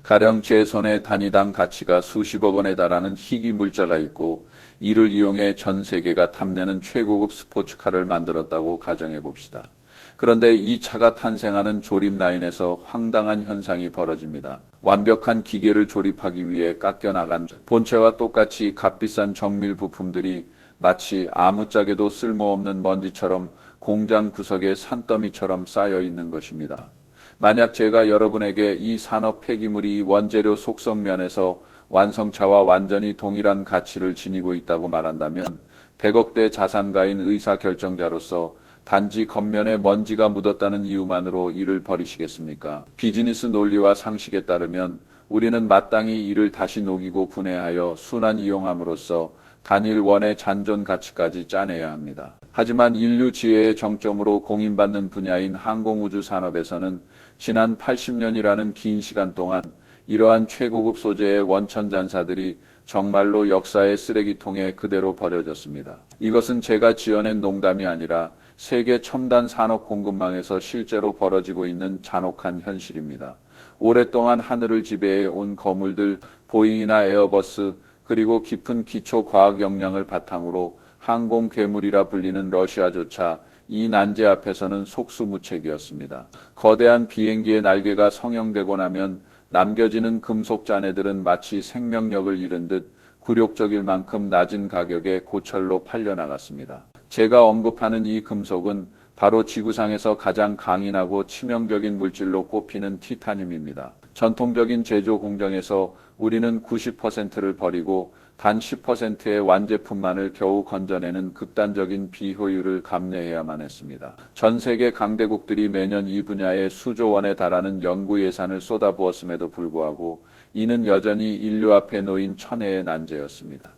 가령 제 손에 단위당 가치가 수십억 원에 달하는 희귀 물자가 있고 이를 이용해 전 세계가 탐내는 최고급 스포츠카를 만들었다고 가정해 봅시다. 그런데 이 차가 탄생하는 조립 라인에서 황당한 현상이 벌어집니다. 완벽한 기계를 조립하기 위해 깎여나간 본체와 똑같이 값비싼 정밀 부품들이 마치 아무짝에도 쓸모없는 먼지처럼 공장 구석에 산더미처럼 쌓여 있는 것입니다. 만약 제가 여러분에게 이 산업 폐기물이 원재료 속성 면에서 완성차와 완전히 동일한 가치를 지니고 있다고 말한다면 100억대 자산가인 의사결정자로서 단지 겉면에 먼지가 묻었다는 이유만으로 이를 버리시겠습니까? 비즈니스 논리와 상식에 따르면 우리는 마땅히 이를 다시 녹이고 분해하여 순환 이용함으로써 단일 원의 잔존 가치까지 짜내야 합니다. 하지만 인류 지혜의 정점으로 공인받는 분야인 항공우주 산업에서는 지난 80년이라는 긴 시간 동안 이러한 최고급 소재의 원천 잔사들이 정말로 역사의 쓰레기통에 그대로 버려졌습니다. 이것은 제가 지어낸 농담이 아니라 세계 첨단 산업 공급망에서 실제로 벌어지고 있는 잔혹한 현실입니다. 오랫동안 하늘을 지배해 온 거물들, 보잉이나 에어버스, 그리고 깊은 기초 과학 역량을 바탕으로 항공 괴물이라 불리는 러시아조차 이 난제 앞에서는 속수무책이었습니다. 거대한 비행기의 날개가 성형되고 나면 남겨지는 금속 잔해들은 마치 생명력을 잃은 듯 굴욕적일 만큼 낮은 가격에 고철로 팔려나갔습니다. 제가 언급하는 이 금속은 바로 지구상에서 가장 강인하고 치명적인 물질로 꼽히는 티타늄입니다. 전통적인 제조 공정에서 우리는 90%를 버리고 단 10%의 완제품만을 겨우 건져내는 극단적인 비효율을 감내해야만 했습니다. 전 세계 강대국들이 매년 이 분야에 수조 원에 달하는 연구 예산을 쏟아부었음에도 불구하고 이는 여전히 인류 앞에 놓인 천혜의 난제였습니다.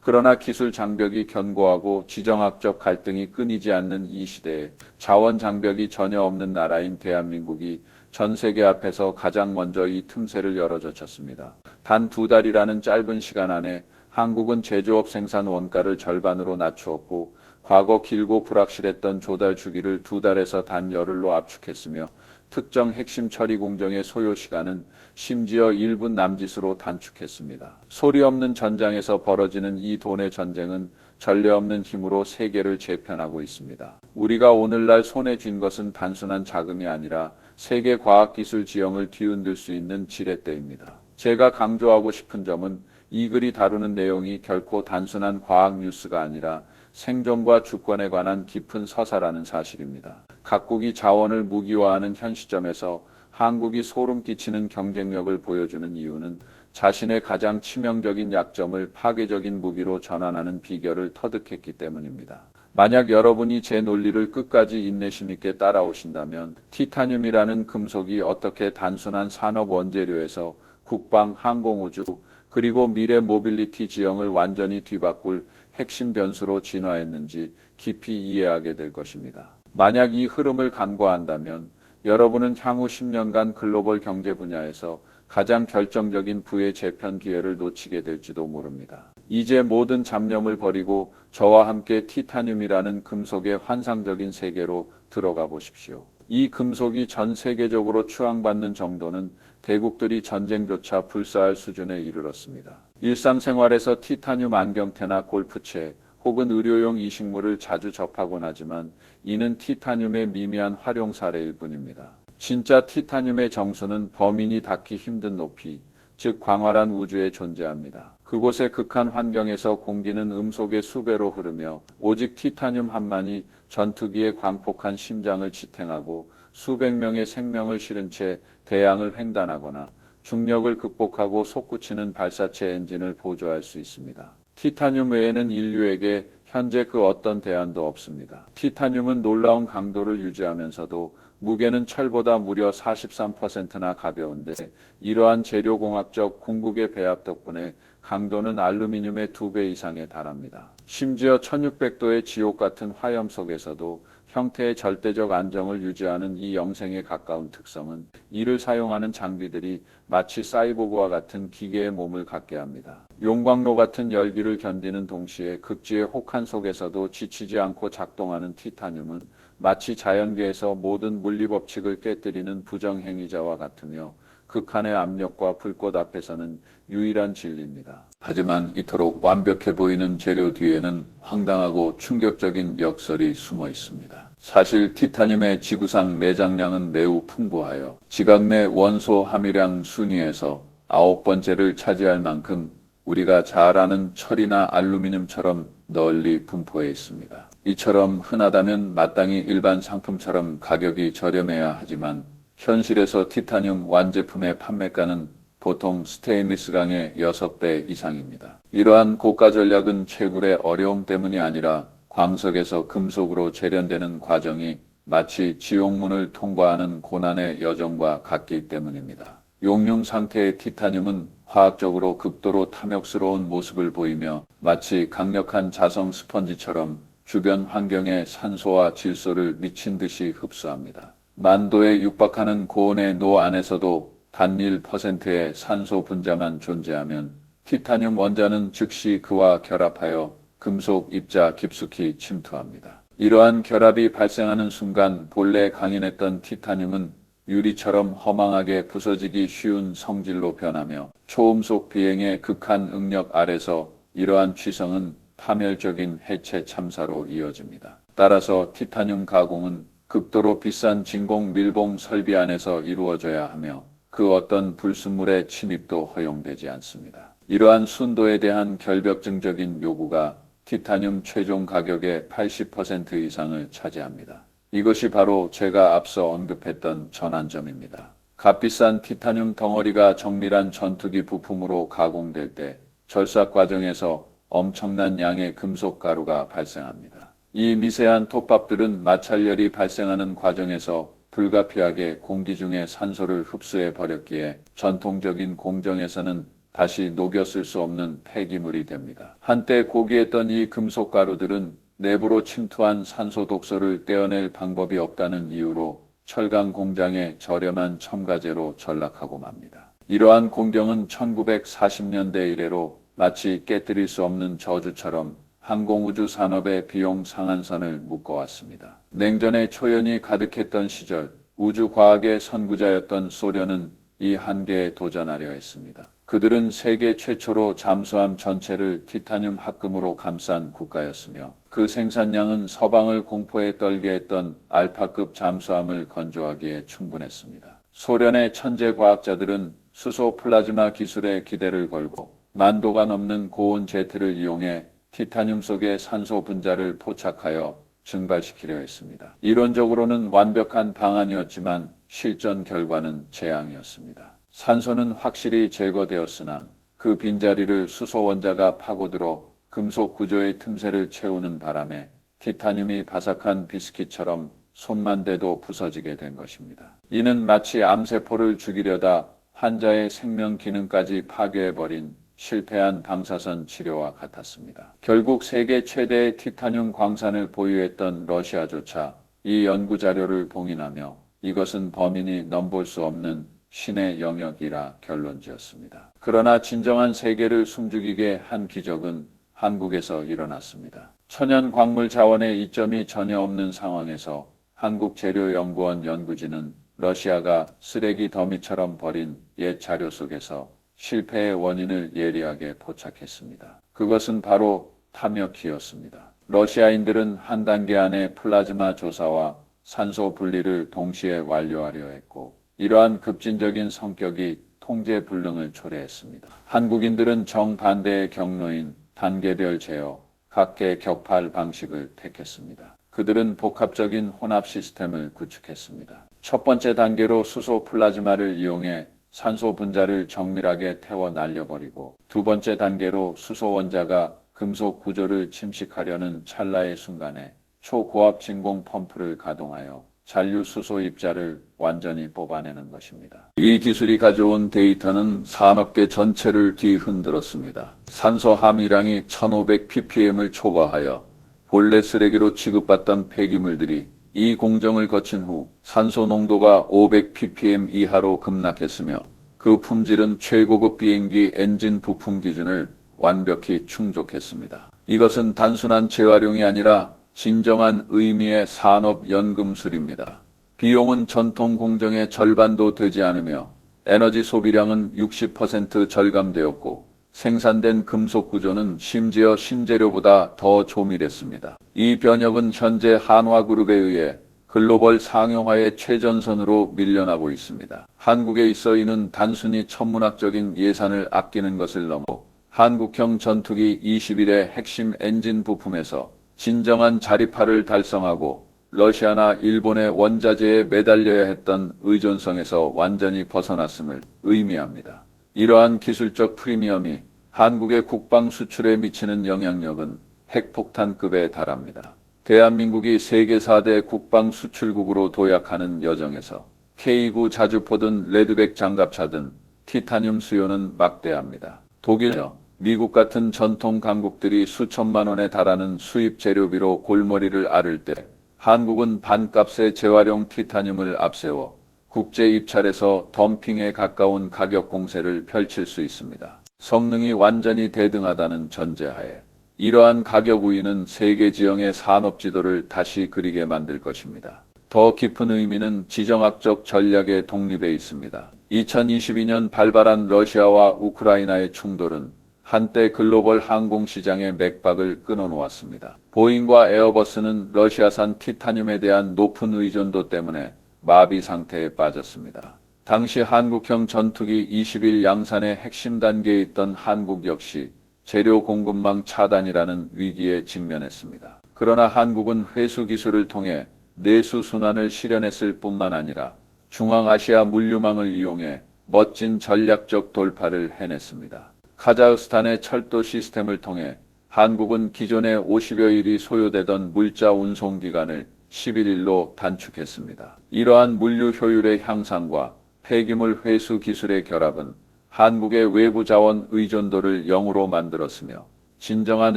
그러나 기술 장벽이 견고하고 지정학적 갈등이 끊이지 않는 이 시대에 자원 장벽이 전혀 없는 나라인 대한민국이 전 세계 앞에서 가장 먼저 이 틈새를 열어젖혔습니다. 단 2달이라는 짧은 시간 안에 한국은 제조업 생산 원가를 절반으로 낮추었고 과거 길고 불확실했던 조달 주기를 2달에서 단 열흘로 압축했으며 특정 핵심 처리 공정의 소요 시간은 심지어 1분 남짓으로 단축했습니다. 소리 없는 전장에서 벌어지는 이 돈의 전쟁은 전례 없는 힘으로 세계를 재편하고 있습니다. 우리가 오늘날 손에 쥔 것은 단순한 자금이 아니라 세계 과학기술 지형을 뒤흔들 수 있는 지렛대입니다. 제가 강조하고 싶은 점은 이 글이 다루는 내용이 결코 단순한 과학 뉴스가 아니라 생존과 주권에 관한 깊은 서사라는 사실입니다. 각국이 자원을 무기화하는 현 시점에서 한국이 소름 끼치는 경쟁력을 보여주는 이유는 자신의 가장 치명적인 약점을 파괴적인 무기로 전환하는 비결을 터득했기 때문입니다. 만약 여러분이 제 논리를 끝까지 인내심 있게 따라오신다면 티타늄이라는 금속이 어떻게 단순한 산업 원재료에서 국방, 항공우주, 그리고 미래 모빌리티 지형을 완전히 뒤바꿀 핵심 변수로 진화했는지 깊이 이해하게 될 것입니다. 만약 이 흐름을 간과한다면 여러분은 향후 10년간 글로벌 경제 분야에서 가장 결정적인 부의 재편 기회를 놓치게 될지도 모릅니다. 이제 모든 잡념을 버리고 저와 함께 티타늄이라는 금속의 환상적인 세계로 들어가 보십시오. 이 금속이 전 세계적으로 추앙받는 정도는 대국들이 전쟁조차 불사할 수준에 이르렀습니다. 일상생활에서 티타늄 안경테나 골프채 혹은 의료용 이식물을 자주 접하곤 하지만 이는 티타늄의 미미한 활용 사례일 뿐입니다. 진짜 티타늄의 정수는 범인이 닿기 힘든 높이, 즉 광활한 우주에 존재합니다. 그곳의 극한 환경에서 공기는 음속의 수배로 흐르며 오직 티타늄 한만이 전투기의 광폭한 심장을 지탱하고 수백 명의 생명을 실은 채 대양을 횡단하거나 중력을 극복하고 솟구치는 발사체 엔진을 보조할 수 있습니다. 티타늄 외에는 인류에게 현재 그 어떤 대안도 없습니다. 티타늄은 놀라운 강도를 유지하면서도 무게는 철보다 무려 43%나 가벼운데 이러한 재료공학적 궁극의 배합 덕분에 강도는 알루미늄의 2배 이상에 달합니다. 심지어 1600도의 지옥 같은 화염 속에서도 형태의 절대적 안정을 유지하는 이 영생에 가까운 특성은 이를 사용하는 장비들이 마치 사이보그와 같은 기계의 몸을 갖게 합니다. 용광로 같은 열기를 견디는 동시에 극지의 혹한 속에서도 지치지 않고 작동하는 티타늄은 마치 자연계에서 모든 물리법칙을 깨뜨리는 부정행위자와 같으며 극한의 압력과 불꽃 앞에서는 유일한 진리입니다. 하지만 이토록 완벽해 보이는 재료 뒤에는 황당하고 충격적인 역설이 숨어 있습니다. 사실 티타늄의 지구상 내장량은 매우 풍부하여 지각 내 원소 함유량 순위에서 9번째를 차지할 만큼 우리가 잘 아는 철이나 알루미늄처럼 널리 분포해 있습니다. 이처럼 흔하다면 마땅히 일반 상품처럼 가격이 저렴해야 하지만 현실에서 티타늄 완제품의 판매가는 보통 스테인리스 강의 6배 이상입니다. 이러한 고가 전략은 채굴의 어려움 때문이 아니라 광석에서 금속으로 재련되는 과정이 마치 지옥문을 통과하는 고난의 여정과 같기 때문입니다. 용융 상태의 티타늄은 화학적으로 극도로 탐욕스러운 모습을 보이며 마치 강력한 자성 스펀지처럼 주변 환경의 산소와 질소를 미친 듯이 흡수합니다. 만도에 육박하는 고온의 노 안에서도 단 1%의 산소 분자만 존재하면 티타늄 원자는 즉시 그와 결합하여 금속 입자 깊숙이 침투합니다. 이러한 결합이 발생하는 순간 본래 강인했던 티타늄은 유리처럼 허망하게 부서지기 쉬운 성질로 변하며 초음속 비행의 극한 응력 아래서 이러한 취성은 파멸적인 해체 참사로 이어집니다. 따라서 티타늄 가공은 극도로 비싼 진공 밀봉 설비 안에서 이루어져야 하며 그 어떤 불순물의 침입도 허용되지 않습니다. 이러한 순도에 대한 결벽증적인 요구가 티타늄 최종 가격의 80% 이상을 차지합니다. 이것이 바로 제가 앞서 언급했던 전환점입니다. 값비싼 티타늄 덩어리가 정밀한 전투기 부품으로 가공될 때 절삭 과정에서 엄청난 양의 금속 가루가 발생합니다. 이 미세한 톱밥들은 마찰열이 발생하는 과정에서 불가피하게 공기 중에 산소를 흡수해 버렸기에 전통적인 공정에서는 다시 녹여 쓸 수 없는 폐기물이 됩니다. 한때 고귀했던 이 금속 가루들은 내부로 침투한 산소 독소를 떼어낼 방법이 없다는 이유로 철강 공장의 저렴한 첨가제로 전락하고 맙니다. 이러한 공정은 1940년대 이래로 마치 깨뜨릴 수 없는 저주처럼 항공우주 산업의 비용 상한선을 묶어왔습니다. 냉전의 초연이 가득했던 시절 우주과학의 선구자였던 소련은 이 한계에 도전하려 했습니다. 그들은 세계 최초로 잠수함 전체를 티타늄 합금으로 감싼 국가였으며 그 생산량은 서방을 공포에 떨게 했던 알파급 잠수함을 건조하기에 충분했습니다. 소련의 천재 과학자들은 수소 플라즈마 기술에 기대를 걸고 만도가 넘는 고온 제트를 이용해 티타늄 속에 산소 분자를 포착하여 증발시키려 했습니다. 이론적으로는 완벽한 방안이었지만 실전 결과는 재앙이었습니다. 산소는 확실히 제거되었으나 그 빈자리를 수소 원자가 파고들어 금속 구조의 틈새를 채우는 바람에 티타늄이 바삭한 비스킷처럼 손만 대도 부서지게 된 것입니다. 이는 마치 암세포를 죽이려다 환자의 생명 기능까지 파괴해버린 실패한 방사선 치료와 같았습니다. 결국 세계 최대의 티타늄 광산을 보유했던 러시아조차 이 연구 자료를 봉인하며 이것은 범인이 넘볼 수 없는 신의 영역이라 결론지었습니다. 그러나 진정한 세계를 숨죽이게 한 기적은 한국에서 일어났습니다. 천연 광물 자원의 이점이 전혀 없는 상황에서 한국재료연구원 연구진은 러시아가 쓰레기 더미처럼 버린 옛 자료 속에서 실패의 원인을 예리하게 포착했습니다. 그것은 바로 탐욕이었습니다. 러시아인들은 한 단계 안에 플라즈마 조사와 산소 분리를 동시에 완료하려 했고 이러한 급진적인 성격이 통제 불능을 초래했습니다. 한국인들은 정반대의 경로인 단계별 제어, 각계 격발 방식을 택했습니다. 그들은 복합적인 혼합 시스템을 구축했습니다. 첫 번째 단계로 수소 플라즈마를 이용해 산소 분자를 정밀하게 태워 날려버리고 두 번째 단계로 수소 원자가 금속 구조를 침식하려는 찰나의 순간에 초고압 진공 펌프를 가동하여 잔류 수소 입자를 완전히 뽑아내는 것입니다. 이 기술이 가져온 데이터는 산업계 전체를 뒤흔들었습니다. 산소 함유량이 1500ppm을 초과하여 본래 쓰레기로 취급받던 폐기물들이 이 공정을 거친 후 산소 농도가 500ppm 이하로 급락했으며 그 품질은 최고급 비행기 엔진 부품 기준을 완벽히 충족했습니다. 이것은 단순한 재활용이 아니라 진정한 의미의 산업 연금술입니다. 비용은 전통 공정의 절반도 되지 않으며 에너지 소비량은 60% 절감되었고 생산된 금속 구조는 심지어 신재료보다 더 조밀했습니다. 이 변혁은 현재 한화그룹에 의해 글로벌 상용화의 최전선으로 밀려나고 있습니다. 한국에 있어 이는 단순히 천문학적인 예산을 아끼는 것을 넘어 한국형 전투기 21의 핵심 엔진 부품에서 진정한 자립화를 달성하고 러시아나 일본의 원자재에 매달려야 했던 의존성에서 완전히 벗어났음을 의미합니다. 이러한 기술적 프리미엄이 한국의 국방 수출에 미치는 영향력은 핵폭탄급에 달합니다. 대한민국이 세계 4대 국방 수출국으로 도약하는 여정에서 K9 자주포든 레드백 장갑차든 티타늄 수요는 막대합니다. 독일과 미국 같은 전통 강국들이 수천만 원에 달하는 수입 재료비로 골머리를 앓을 때 한국은 반값의 재활용 티타늄을 앞세워 국제 입찰에서 덤핑에 가까운 가격 공세를 펼칠 수 있습니다. 성능이 완전히 대등하다는 전제하에 이러한 가격 우위는 세계 지형의 산업 지도를 다시 그리게 만들 것입니다. 더 깊은 의미는 지정학적 전략의 독립에 있습니다. 2022년 발발한 러시아와 우크라이나의 충돌은 한때 글로벌 항공시장의 맥박을 끊어놓았습니다. 보잉과 에어버스는 러시아산 티타늄에 대한 높은 의존도 때문에 마비 상태에 빠졌습니다. 당시 한국형 전투기 21 양산의 핵심 단계에 있던 한국 역시 재료 공급망 차단이라는 위기에 직면했습니다. 그러나 한국은 회수 기술을 통해 내수 순환을 실현했을 뿐만 아니라 중앙아시아 물류망을 이용해 멋진 전략적 돌파를 해냈습니다. 카자흐스탄의 철도 시스템을 통해 한국은 기존의 50여 일이 소요되던 물자 운송 기간을 11일로 단축했습니다. 이러한 물류 효율의 향상과 폐기물 회수 기술의 결합은 한국의 외부 자원 의존도를 0으로 만들었으며 진정한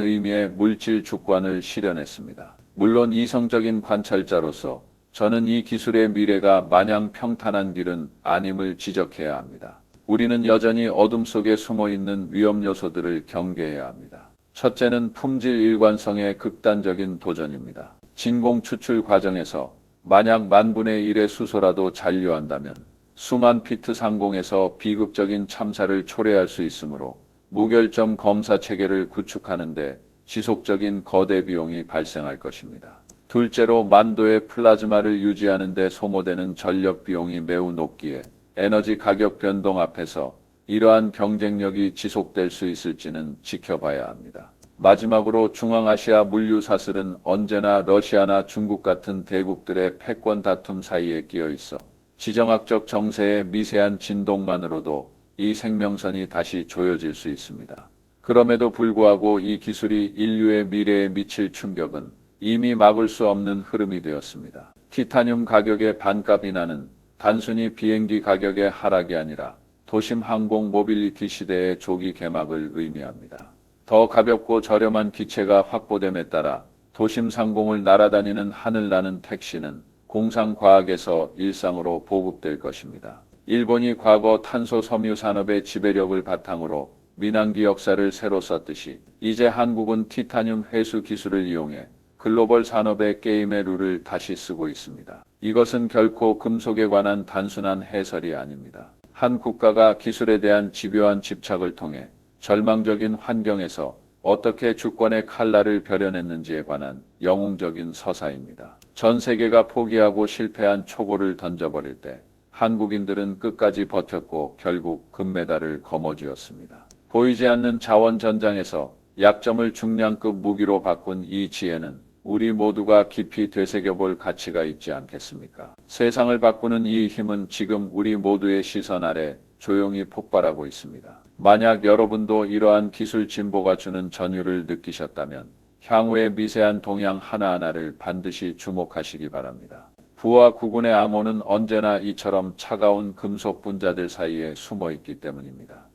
의미의 물질 주권을 실현했습니다. 물론 이성적인 관찰자로서 저는 이 기술의 미래가 마냥 평탄한 길은 아님을 지적해야 합니다. 우리는 여전히 어둠 속에 숨어있는 위험 요소들을 경계해야 합니다. 첫째는 품질 일관성의 극단적인 도전입니다. 진공 추출 과정에서 만약 10,000분의 1의 수소라도 잔류한다면 수만 피트 상공에서 비극적인 참사를 초래할 수 있으므로 무결점 검사 체계를 구축하는데 지속적인 거대 비용이 발생할 것입니다. 둘째로 만도의 플라즈마를 유지하는 데 소모되는 전력 비용이 매우 높기에 에너지 가격 변동 앞에서 이러한 경쟁력이 지속될 수 있을지는 지켜봐야 합니다. 마지막으로 중앙아시아 물류 사슬은 언제나 러시아나 중국 같은 대국들의 패권 다툼 사이에 끼어 있어 지정학적 정세의 미세한 진동만으로도 이 생명선이 다시 조여질 수 있습니다. 그럼에도 불구하고 이 기술이 인류의 미래에 미칠 충격은 이미 막을 수 없는 흐름이 되었습니다. 티타늄 가격의 반값 인하는 단순히 비행기 가격의 하락이 아니라 도심 항공 모빌리티 시대의 조기 개막을 의미합니다. 더 가볍고 저렴한 기체가 확보됨에 따라 도심 상공을 날아다니는 하늘나는 택시는 공상과학에서 일상으로 보급될 것입니다. 일본이 과거 탄소 섬유 산업의 지배력을 바탕으로 민항기 역사를 새로 썼듯이 이제 한국은 티타늄 회수 기술을 이용해 글로벌 산업의 게임의 룰을 다시 쓰고 있습니다. 이것은 결코 금속에 관한 단순한 해설이 아닙니다. 한 국가가 기술에 대한 집요한 집착을 통해 절망적인 환경에서 어떻게 주권의 칼날을 벼려냈는지에 관한 영웅적인 서사입니다. 전 세계가 포기하고 실패한 초보를 던져버릴 때 한국인들은 끝까지 버텼고 결국 금메달을 거머쥐었습니다. 보이지 않는 자원 전장에서 약점을 중량급 무기로 바꾼 이 지혜는 우리 모두가 깊이 되새겨볼 가치가 있지 않겠습니까? 세상을 바꾸는 이 힘은 지금 우리 모두의 시선 아래 조용히 폭발하고 있습니다. 만약 여러분도 이러한 기술 진보가 주는 전율을 느끼셨다면 향후의 미세한 동향 하나하나를 반드시 주목하시기 바랍니다. 부와 국군의 암호는 언제나 이처럼 차가운 금속 분자들 사이에 숨어 있기 때문입니다.